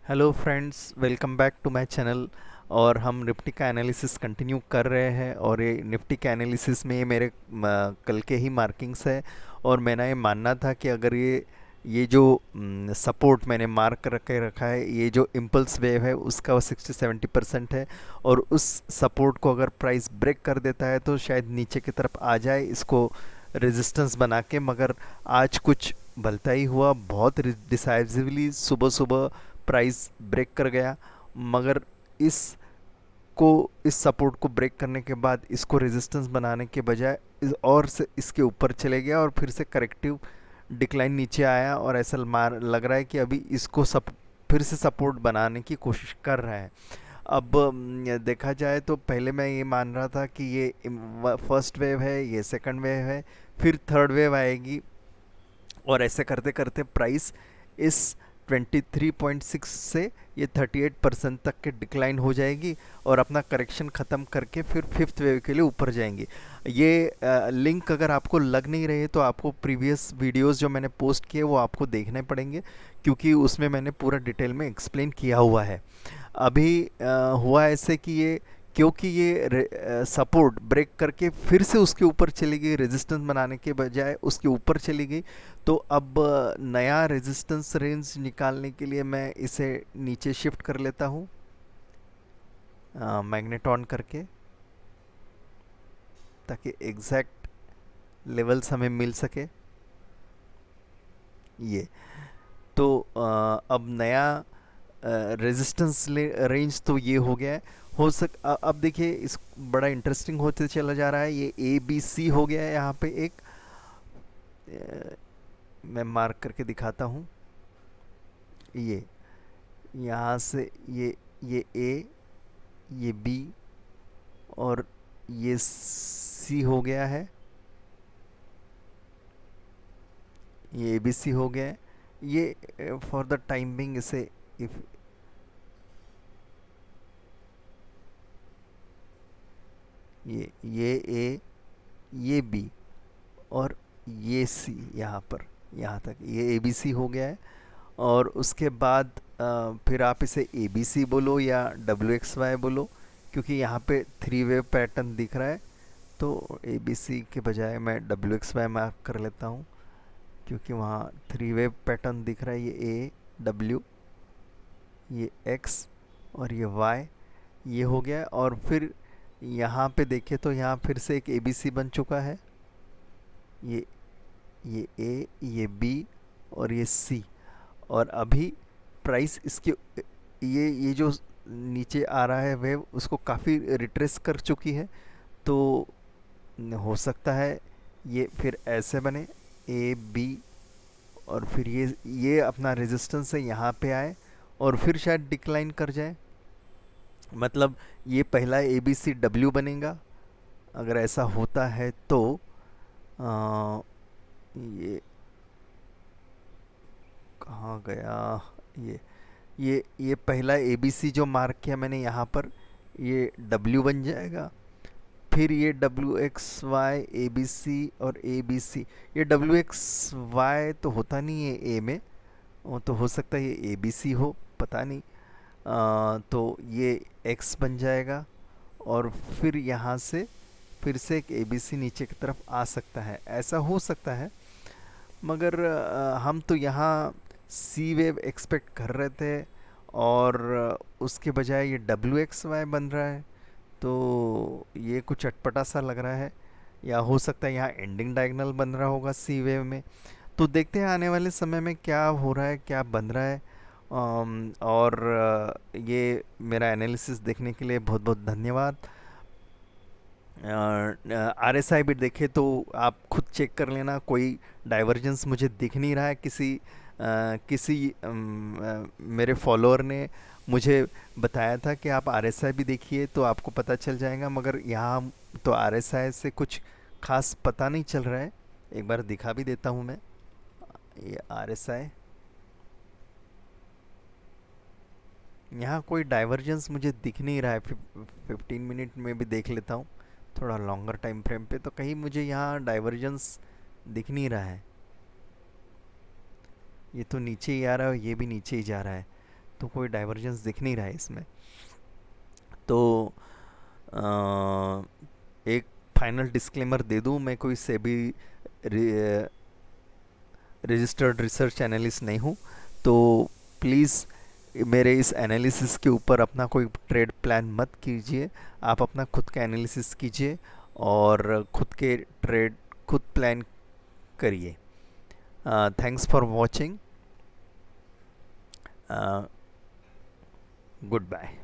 Hello friends, welcome back to my channel. और हम Nifty का एनालिसिस कंटिन्यू कर रहे हैं और ये निफ्टी का एनालिसिस में ये मेरे कल के ही मार्किंग्स है। और मेरा ये मानना था कि अगर ये जो सपोर्ट मैंने मार्क करके रखा है, ये जो इम्पल्स वेव है उसका वो 60-70% है। और उस सपोर्ट को अगर प्राइस ब्रेक कर देता है तो शायद नीचे की तरफ आ जाए इसको रेजिस्टेंस बना के। मगर आज कुछ भलता ही हुआ, बहुत डिसाइसिवली सुबह सुबह प्राइस ब्रेक कर गया। मगर इस इस सपोर्ट को ब्रेक करने के बाद इसको रेजिस्टेंस बनाने के बजाय और से इसके ऊपर चले गया और फिर से करेक्टिव डिक्लाइन नीचे आया। और ऐसा लग रहा है कि अभी इसको फिर से सपोर्ट बनाने की कोशिश कर रहा है। अब देखा जाए तो पहले मैं ये मान रहा था कि ये फर्स्ट वेव है, ये सेकंड वेव है, फिर थर्ड वेव आएगी। और ऐसे करते करते प्राइस इस 23.6 से ये 38% तक के डिक्लाइन हो जाएगी और अपना करेक्शन ख़त्म करके फिर फिफ्थ वेव के लिए ऊपर जाएंगी। ये लिंक अगर आपको लग नहीं रहे तो आपको प्रीवियस वीडियोस जो मैंने पोस्ट किए वो आपको देखने पड़ेंगे, क्योंकि उसमें मैंने पूरा डिटेल में एक्सप्लेन किया हुआ है। अभी हुआ ऐसे कि ये क्योंकि ये सपोर्ट ब्रेक करके फिर से उसके ऊपर चली गई, रेजिस्टेंस बनाने के बजाय उसके ऊपर चली गई। तो अब नया रेजिस्टेंस रेंज निकालने के लिए मैं इसे नीचे शिफ्ट कर लेता हूँ मैग्नेट ऑन करके, ताकि एग्जैक्ट लेवल्स हमें मिल सके। ये तो अब नया रेजिस्टेंस रेंज तो ये हो गया है। अब देखिए इस बड़ा इंटरेस्टिंग होते चला जा रहा है। ये ए बी सी हो गया है यहाँ पे एक, मैं मार्क करके दिखाता हूँ। ये यहाँ से ये ए, ये बी और ये सी हो गया है, ये ए बी सी हो गया है। ये फॉर द टाइम बिंग इसे इफ ये ए, ये बी और ये सी, यहाँ पर यहाँ तक ये ए बी सी हो गया है। और उसके बाद फिर आप इसे ए बी सी बोलो या डब्ल्यू एक्स वाई बोलो, क्योंकि यहाँ पे थ्री वेव पैटर्न दिख रहा है। तो ए बी सी के बजाय मैं डब्ल्यू एक्स वाई मार्क कर लेता हूँ, क्योंकि वहाँ थ्री वेव पैटर्न दिख रहा है। ये ए, डब्ल्यू, ये एक्स और ये वाई, ये हो गया। और फिर यहाँ पे देखें तो यहाँ फिर से एक ए बी सी बन चुका है। ये ये ए, ये बी और ये सी। और अभी प्राइस इसके ये जो नीचे आ रहा है वेव उसको काफ़ी रिट्रेस कर चुकी है। तो हो सकता है ये फिर ऐसे बने ए बी, और फिर ये अपना रेजिस्टेंस है यहाँ पे आए और फिर शायद डिक्लाइन कर जाए। मतलब ये पहला ए बी सी डब्ल्यू बनेगा। अगर ऐसा होता है तो आ, ये कहाँ गया, ये ये पहला ए बी सी जो मार्क किया मैंने यहाँ पर, ये डब्ल्यू बन जाएगा। फिर ये W X Y A B C और ए बी सी। ये डब्ल्यू एक्स वाई तो होता नहीं है ए में, वो तो हो सकता है ये ए बी सी हो, पता नहीं। तो ये एक्स बन जाएगा और फिर यहाँ से फिर से एक ए बी सी नीचे की तरफ आ सकता है, ऐसा हो सकता है। मगर हम तो यहाँ सी वेव एक्सपेक्ट कर रहे थे और उसके बजाय ये डब्ल्यू एक्स वाई बन रहा है। तो ये कुछ अटपटा सा लग रहा है, या हो सकता है यहाँ एंडिंग डायगोनल बन रहा होगा सी वेव में। तो देखते हैं आने वाले समय में क्या हो रहा है, क्या बन रहा है। और ये मेरा एनालिसिस देखने के लिए बहुत बहुत धन्यवाद। आर एस आई भी देखे तो आप खुद चेक कर लेना, कोई डाइवर्जेंस मुझे दिख नहीं रहा है। किसी मेरे फॉलोअर ने मुझे बताया था कि आप आर एस आई भी देखिए तो आपको पता चल जाएगा, मगर यहाँ तो आर एस आई से कुछ खास पता नहीं चल रहा है। एक बार दिखा भी देता हूँ मैं, ये आर एस आई, यहाँ कोई डाइवर्जेंस मुझे दिख नहीं रहा है। 15 मिनट में भी देख लेता हूँ थोड़ा लॉन्गर टाइम फ्रेम पे, तो कहीं मुझे यहाँ डाइवर्जेंस दिख नहीं रहा है। ये तो नीचे ही आ रहा है और ये भी नीचे ही जा रहा है। तो कोई डाइवर्जेंस दिख नहीं रहा है इसमें। तो एक फाइनल डिस्क्लेमर दे दूं, मैं कोई सेबी रजिस्टर्ड रिसर्च एनालिस्ट नहीं हूँ। तो प्लीज़ मेरे इस एनालिसिस के ऊपर अपना कोई ट्रेड प्लान मत कीजिए। आप अपना खुद का एनालिसिस कीजिए और खुद के ट्रेड खुद प्लान करिए। Thanks for watching. Good bye.